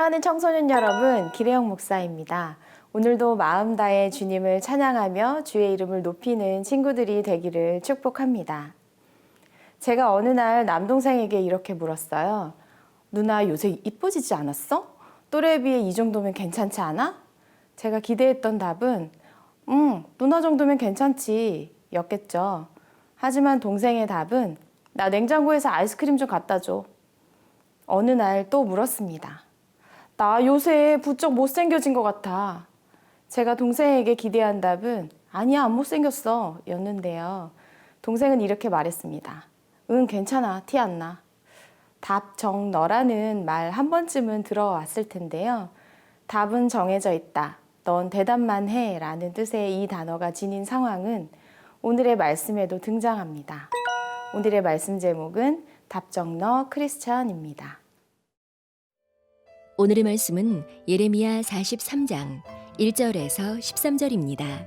사랑하는 청소년 여러분, 기래영 목사입니다. 오늘도 마음 다해 주님을 찬양하며 주의 이름을 높이는 친구들이 되기를 축복합니다. 제가 어느 날 남동생에게 이렇게 물었어요. 누나 요새 이뻐지지 않았어? 또래에 비해 이 정도면 괜찮지 않아? 제가 기대했던 답은 누나 정도면 괜찮지 였겠죠. 하지만 동생의 답은 나 냉장고에서 아이스크림 좀 갖다 줘. 어느 날 또 물었습니다. 나 요새 부쩍 못생겨진 것 같아. 제가 동생에게 기대한 답은 아니야, 안 못생겼어 였는데요. 동생은 이렇게 말했습니다. 응, 괜찮아, 티 안 나. 답 정 너라는 말 한 번쯤은 들어왔을 텐데요. 답은 정해져 있다. 넌 대답만 해 라는 뜻의 이 단어가 지닌 상황은 오늘의 말씀에도 등장합니다. 오늘의 말씀 제목은 답정너 크리스천입니다. 오늘의 말씀은 예레미야 43장 1절에서 13절입니다.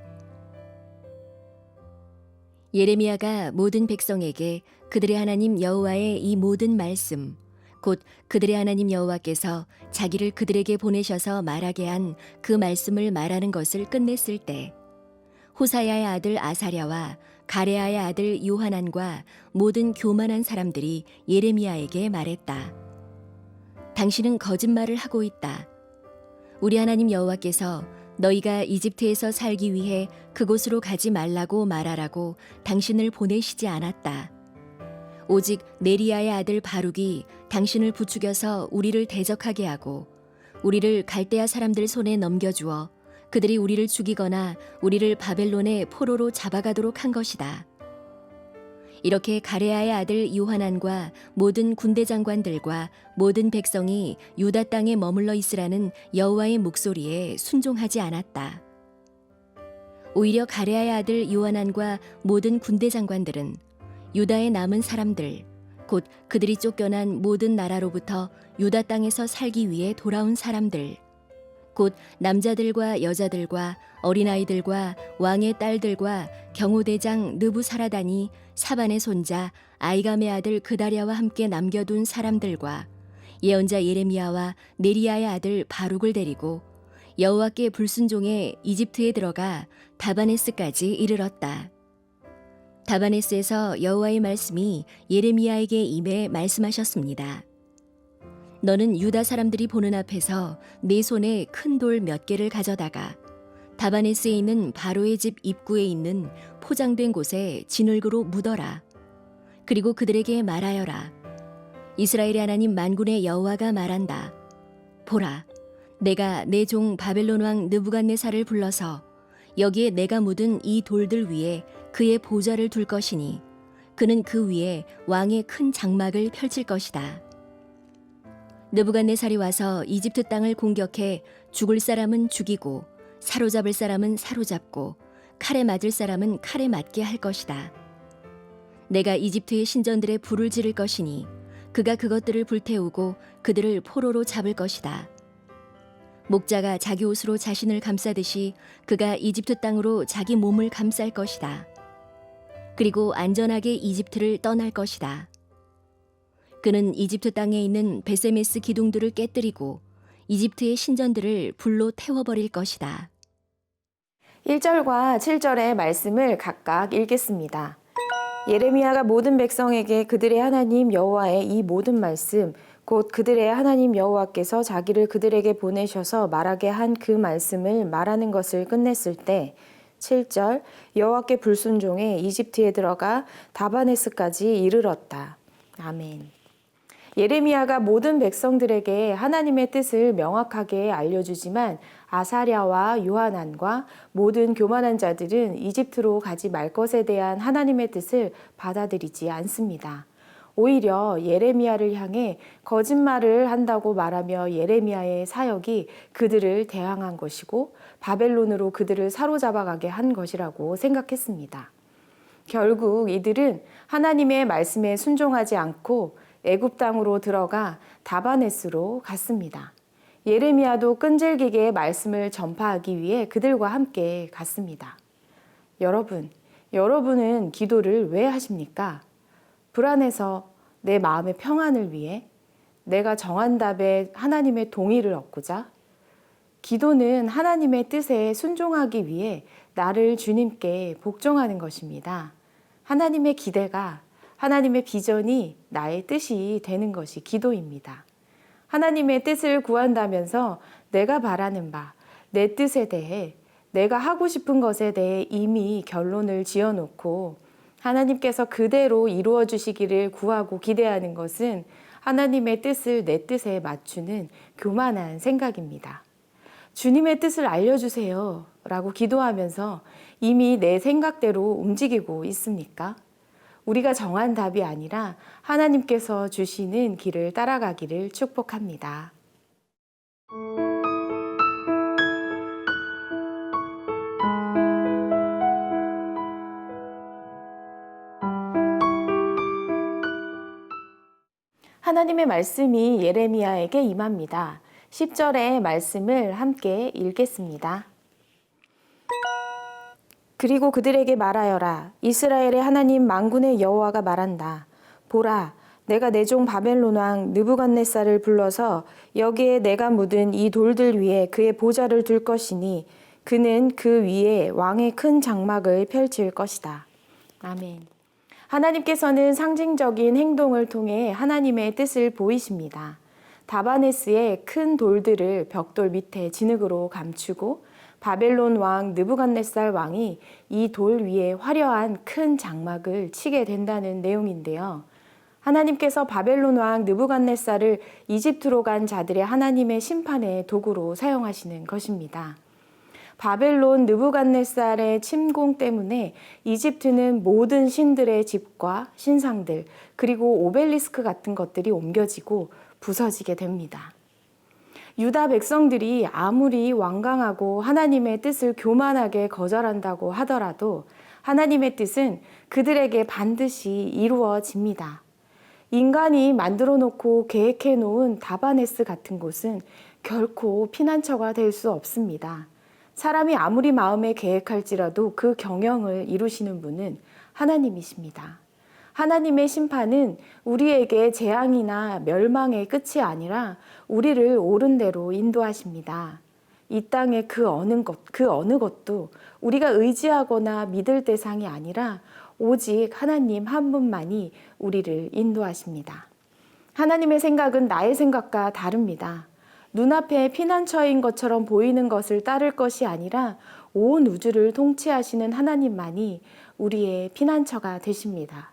예레미야가 모든 백성에게 그들의 하나님 여호와의 이 모든 말씀, 곧 그들의 하나님 여호와께서 자기를 그들에게 보내셔서 말하게 한 그 말씀을 말하는 것을 끝냈을 때 호사야의 아들 아사랴와 가레아의 아들 요하난과 모든 교만한 사람들이 예레미야에게 말했다. 당신은 거짓말을 하고 있다. 우리 하나님 여호와께서 너희가 이집트에서 살기 위해 그곳으로 가지 말라고 말하라고 당신을 보내시지 않았다. 오직 네리야의 아들 바룩이 당신을 부추겨서 우리를 대적하게 하고 우리를 갈대아 사람들 손에 넘겨주어 그들이 우리를 죽이거나 우리를 바벨론의 포로로 잡아가도록 한 것이다. 이렇게 가레아의 아들 요하난과 모든 군대 장관들과 모든 백성이 유다 땅에 머물러 있으라는 여호와의 목소리에 순종하지 않았다. 오히려 가레아의 아들 요하난과 모든 군대 장관들은 유다의 남은 사람들, 곧 그들이 쫓겨난 모든 나라로부터 유다 땅에서 살기 위해 돌아온 사람들, 곧 남자들과 여자들과 어린아이들과 왕의 딸들과 경호대장 느부사라단이 사반의 손자 아이감의 아들 그다랴와 함께 남겨둔 사람들과 예언자 예레미야와 네리야의 아들 바룩을 데리고 여호와께 불순종해 이집트에 들어가 다바네스까지 이르렀다. 다바네스에서 여호와의 말씀이 예레미야에게 임해 말씀하셨습니다. 너는 유다 사람들이 보는 앞에서 네 손에 큰 돌 몇 개를 가져다가 다바네스에 있는 바로의 집 입구에 있는 포장된 곳에 진흙으로 묻어라. 그리고 그들에게 말하여라. 이스라엘의 하나님 만군의 여호와가 말한다. 보라, 내가 내 종 바벨론 왕 느부갓네살을 불러서 여기에 내가 묻은 이 돌들 위에 그의 보좌를 둘 것이니 그는 그 위에 왕의 큰 장막을 펼칠 것이다. 느부갓네살이 와서 이집트 땅을 공격해 죽을 사람은 죽이고 사로잡을 사람은 사로잡고 칼에 맞을 사람은 칼에 맞게 할 것이다. 내가 이집트의 신전들에 불을 지를 것이니 그가 그것들을 불태우고 그들을 포로로 잡을 것이다. 목자가 자기 옷으로 자신을 감싸듯이 그가 이집트 땅으로 자기 몸을 감쌀 것이다. 그리고 안전하게 이집트를 떠날 것이다. 그는 이집트 땅에 있는 베세메스 기둥들을 깨뜨리고 이집트의 신전들을 불로 태워버릴 것이다. 1절과 7절의 말씀을 각각 읽겠습니다. 예레미야가 모든 백성에게 그들의 하나님 여호와의 이 모든 말씀, 곧 그들의 하나님 여호와께서 자기를 그들에게 보내셔서 말하게 한 그 말씀을 말하는 것을 끝냈을 때 7절 여호와께 불순종해 이집트에 들어가 다바네스까지 이르렀다. 아멘. 예레미야가 모든 백성들에게 하나님의 뜻을 명확하게 알려주지만 아사랴와 요하난과 모든 교만한 자들은 이집트로 가지 말 것에 대한 하나님의 뜻을 받아들이지 않습니다. 오히려 예레미야를 향해 거짓말을 한다고 말하며 예레미야의 사역이 그들을 대항한 것이고 바벨론으로 그들을 사로잡아가게 한 것이라고 생각했습니다. 결국 이들은 하나님의 말씀에 순종하지 않고 애굽 땅으로 들어가 다바네스로 갔습니다. 예레미야도 끈질기게 말씀을 전파하기 위해 그들과 함께 갔습니다. 여러분은 기도를 왜 하십니까? 불안해서 내 마음의 평안을 위해, 내가 정한 답에 하나님의 동의를 얻고자 기도는 하나님의 뜻에 순종하기 위해 나를 주님께 복종하는 것입니다. 하나님의 기대가 하나님의 비전이 나의 뜻이 되는 것이 기도입니다. 하나님의 뜻을 구한다면서 내가 바라는 바, 내 뜻에 대해 내가 하고 싶은 것에 대해 이미 결론을 지어놓고 하나님께서 그대로 이루어 주시기를 구하고 기대하는 것은 하나님의 뜻을 내 뜻에 맞추는 교만한 생각입니다. 주님의 뜻을 알려주세요 라고 기도하면서 이미 내 생각대로 움직이고 있습니까? 우리가 정한 답이 아니라 하나님께서 주시는 길을 따라가기를 축복합니다. 하나님의 말씀이 예레미야에게 임합니다. 10절의 말씀을 함께 읽겠습니다. 그리고 그들에게 말하여라. 이스라엘의 하나님 만군의 여호와가 말한다. 보라, 내가 내 종 바벨론 왕 느부갓네살을 불러서 여기에 내가 묻은 이 돌들 위에 그의 보좌를 둘 것이니 그는 그 위에 왕의 큰 장막을 펼칠 것이다. 아멘. 하나님께서는 상징적인 행동을 통해 하나님의 뜻을 보이십니다. 다바네스의 큰 돌들을 벽돌 밑에 진흙으로 감추고 바벨론 왕 느부갓네살 왕이 이 돌 위에 화려한 큰 장막을 치게 된다는 내용인데요. 하나님께서 바벨론 왕 느부갓네살을 이집트로 간 자들의 하나님의 심판의 도구로 사용하시는 것입니다. 바벨론 느부갓네살의 침공 때문에 이집트는 모든 신들의 집과 신상들 그리고 오벨리스크 같은 것들이 옮겨지고 부서지게 됩니다. 유다 백성들이 아무리 완강하고 하나님의 뜻을 교만하게 거절한다고 하더라도 하나님의 뜻은 그들에게 반드시 이루어집니다. 인간이 만들어 놓고 계획해 놓은 다바네스 같은 곳은 결코 피난처가 될 수 없습니다. 사람이 아무리 마음에 계획할지라도 그 경영을 이루시는 분은 하나님이십니다. 하나님의 심판은 우리에게 재앙이나 멸망의 끝이 아니라 우리를 옳은 대로 인도하십니다. 이 땅의 그 어느 것도 우리가 의지하거나 믿을 대상이 아니라 오직 하나님 한 분만이 우리를 인도하십니다. 하나님의 생각은 나의 생각과 다릅니다. 눈앞에 피난처인 것처럼 보이는 것을 따를 것이 아니라 온 우주를 통치하시는 하나님만이 우리의 피난처가 되십니다.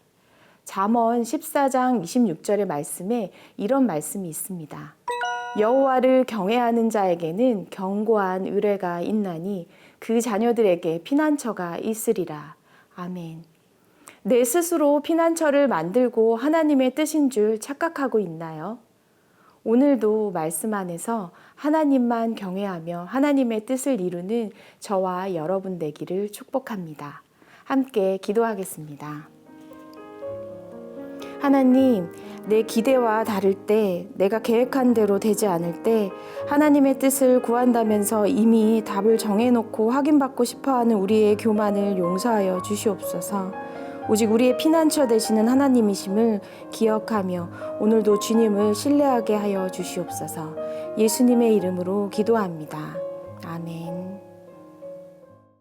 잠언 14장 26절의 말씀에 이런 말씀이 있습니다. 여호와를 경외하는 자에게는 견고한 의뢰가 있나니 그 자녀들에게 피난처가 있으리라. 아멘. 내 스스로 피난처를 만들고 하나님의 뜻인 줄 착각하고 있나요? 오늘도 말씀 안에서 하나님만 경외하며 하나님의 뜻을 이루는 저와 여러분 되기를 축복합니다. 함께 기도하겠습니다. 하나님, 내 기대와 다를 때, 내가 계획한 대로 되지 않을 때 하나님의 뜻을 구한다면서 이미 답을 정해놓고 확인받고 싶어하는 우리의 교만을 용서하여 주시옵소서. 오직 우리의 피난처 되시는 하나님이심을 기억하며 오늘도 주님을 신뢰하게 하여 주시옵소서. 예수님의 이름으로 기도합니다. 아멘.